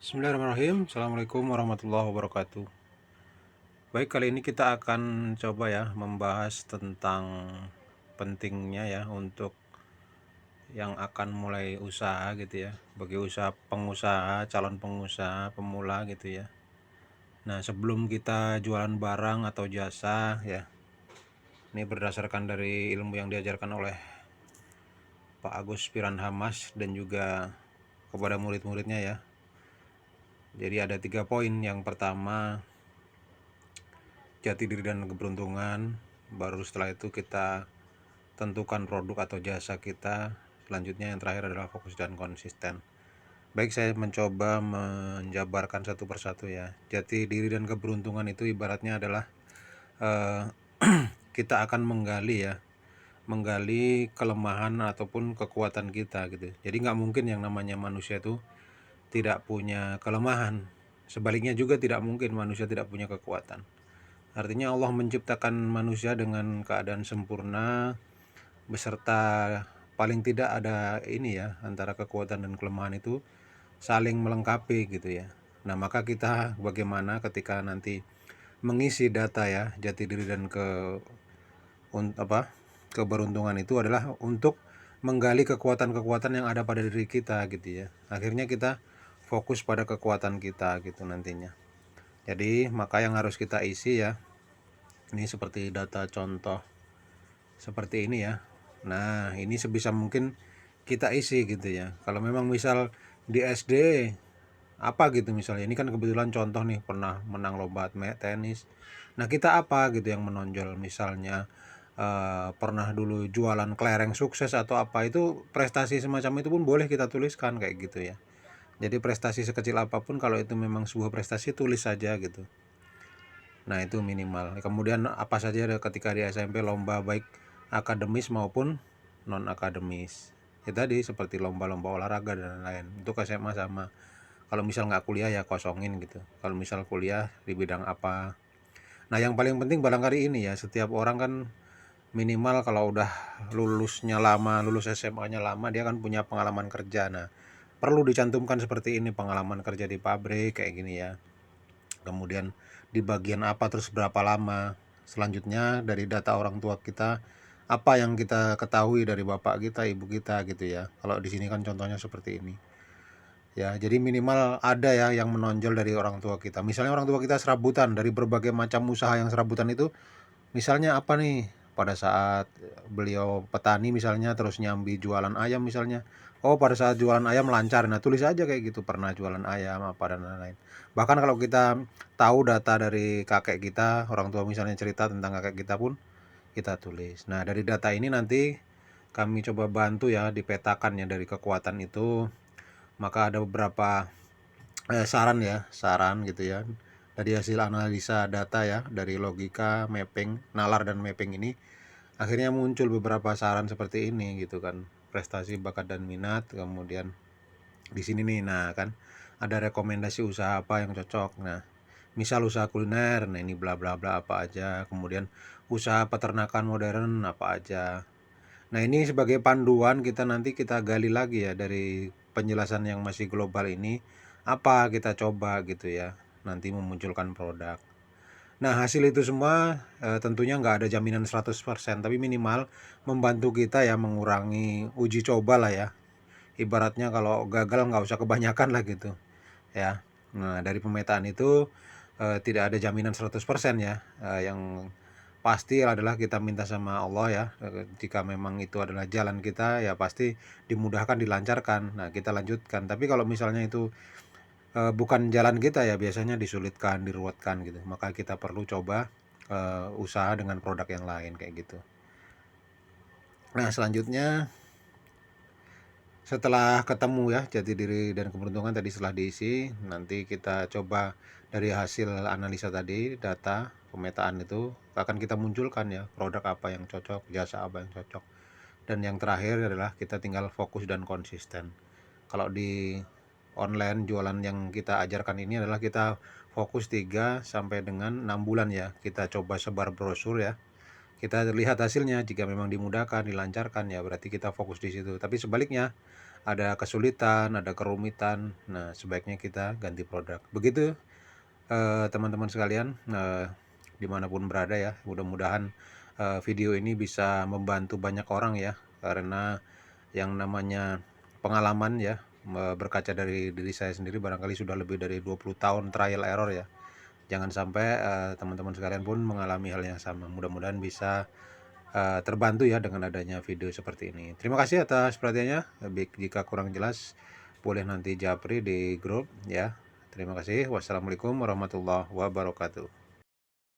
Bismillahirrahmanirrahim. Assalamualaikum warahmatullahi wabarakatuh. Baik, kali ini kita akan coba ya membahas tentang pentingnya ya untuk yang akan mulai usaha gitu ya, bagi pengusaha, calon pengusaha, pemula gitu ya. Nah, sebelum kita jualan barang atau jasa ya, ini berdasarkan dari ilmu yang diajarkan oleh Pak Agus Piranhamas dan juga kepada murid-muridnya ya. Jadi ada 3 poin. Yang pertama, jati diri dan keberuntungan. Baru setelah itu kita tentukan produk atau jasa kita. Selanjutnya yang terakhir adalah fokus dan konsisten. Baik, saya mencoba menjabarkan satu persatu ya. Jati diri dan keberuntungan itu ibaratnya adalah eh, kita akan menggali kelemahan ataupun kekuatan kita gitu. Jadi nggak mungkin yang namanya manusia itu tidak punya kelemahan. Sebaliknya juga tidak mungkin manusia tidak punya kekuatan. Artinya Allah menciptakan manusia dengan keadaan sempurna, beserta paling tidak ada ini ya, antara kekuatan dan kelemahan itu saling melengkapi gitu ya. Nah, maka kita bagaimana ketika nanti mengisi data ya, jati diri dan keberuntungan itu adalah untuk menggali kekuatan-kekuatan yang ada pada diri kita gitu ya. Akhirnya kita fokus pada kekuatan kita gitu nantinya. Jadi, maka yang harus kita isi ya, ini seperti data contoh seperti ini ya. Nah, ini sebisa mungkin kita isi gitu ya. Kalau memang misal di SD apa gitu misalnya, ini kan kebetulan contoh nih pernah menang lomba tenis. Nah, kita apa gitu yang menonjol, misalnya pernah dulu jualan kelereng sukses atau apa, itu prestasi semacam itu pun boleh kita tuliskan kayak gitu ya. Jadi prestasi sekecil apapun, kalau itu memang sebuah prestasi, tulis saja gitu. Nah, itu minimal. Kemudian apa saja ketika di SMP lomba, baik akademis maupun non akademis. Ya tadi seperti lomba-lomba olahraga dan lain-lain. Untuk SMA sama. Kalau misal nggak kuliah ya kosongin gitu. Kalau misal kuliah di bidang apa. Nah, yang paling penting barangkali ini ya, setiap orang kan minimal kalau udah lulusnya lama, lulus SMA-nya lama, dia kan punya pengalaman kerja. Nah, perlu dicantumkan seperti ini, pengalaman kerja di pabrik kayak gini ya. Kemudian di bagian apa, terus berapa lama. Selanjutnya dari data orang tua kita, apa yang kita ketahui dari bapak kita, ibu kita gitu ya. Kalau di sini kan contohnya seperti ini. Ya, jadi minimal ada ya yang menonjol dari orang tua kita. Misalnya orang tua kita serabutan dari berbagai macam usaha yang serabutan itu, misalnya apa nih? Pada saat beliau petani misalnya, terus nyambi jualan ayam misalnya. Oh, pada saat jualan ayam lancar. Nah, tulis aja kayak gitu, pernah jualan ayam apa dan lain-lain. Bahkan kalau kita tahu data dari kakek kita, orang tua misalnya cerita tentang kakek kita pun kita tulis. Nah, dari data ini nanti kami coba bantu ya dipetakan ya dari kekuatan itu. Maka ada beberapa saran gitu ya. Dari hasil analisa data ya, dari logika, mapping, nalar dan mapping ini, akhirnya muncul beberapa saran seperti ini gitu kan. Prestasi, bakat dan minat, kemudian di sini nih, nah kan ada rekomendasi usaha apa yang cocok. Nah, misal usaha kuliner, nah ini bla bla bla apa aja. Kemudian usaha peternakan modern apa aja. Nah, ini sebagai panduan kita nanti kita gali lagi ya dari penjelasan yang masih global ini, apa kita coba gitu ya, nanti memunculkan produk. Nah, hasil itu semua tentunya nggak ada jaminan 100%, tapi minimal membantu kita ya mengurangi uji coba lah ya. Ibaratnya kalau gagal nggak usah kebanyakan lah gitu ya. Nah, dari pemetaan itu tidak ada jaminan 100% ya. Yang pasti adalah kita minta sama Allah ya, jika memang itu adalah jalan kita ya pasti dimudahkan, dilancarkan. Nah, kita lanjutkan. Tapi kalau misalnya itu bukan jalan kita ya, biasanya disulitkan, diruwetkan gitu. Maka kita perlu coba usaha dengan produk yang lain kayak gitu. Nah, selanjutnya setelah ketemu ya jati diri dan keberuntungan tadi setelah diisi, nanti kita coba dari hasil analisa tadi, data, pemetaan itu akan kita munculkan ya produk apa yang cocok, jasa apa yang cocok. Dan yang terakhir adalah kita tinggal fokus dan konsisten. Kalau di online jualan yang kita ajarkan ini adalah kita fokus 3 sampai dengan 6 bulan ya. Kita coba sebar brosur ya. Kita lihat hasilnya, jika memang dimudahkan, dilancarkan ya berarti kita fokus di situ. Tapi sebaliknya, ada kesulitan, ada kerumitan, nah sebaiknya kita ganti produk. Begitu teman-teman sekalian, dimanapun berada ya, mudah-mudahan video ini bisa membantu banyak orang ya, karena yang namanya pengalaman ya, berkaca dari diri saya sendiri barangkali sudah lebih dari 20 tahun trial error ya. Jangan sampai teman-teman sekalian pun mengalami hal yang sama. Mudah-mudahan bisa terbantu ya dengan adanya video seperti ini. Terima kasih atas perhatiannya. Jika kurang jelas boleh nanti japri di grup ya. Terima kasih. Wassalamualaikum warahmatullahi wabarakatuh.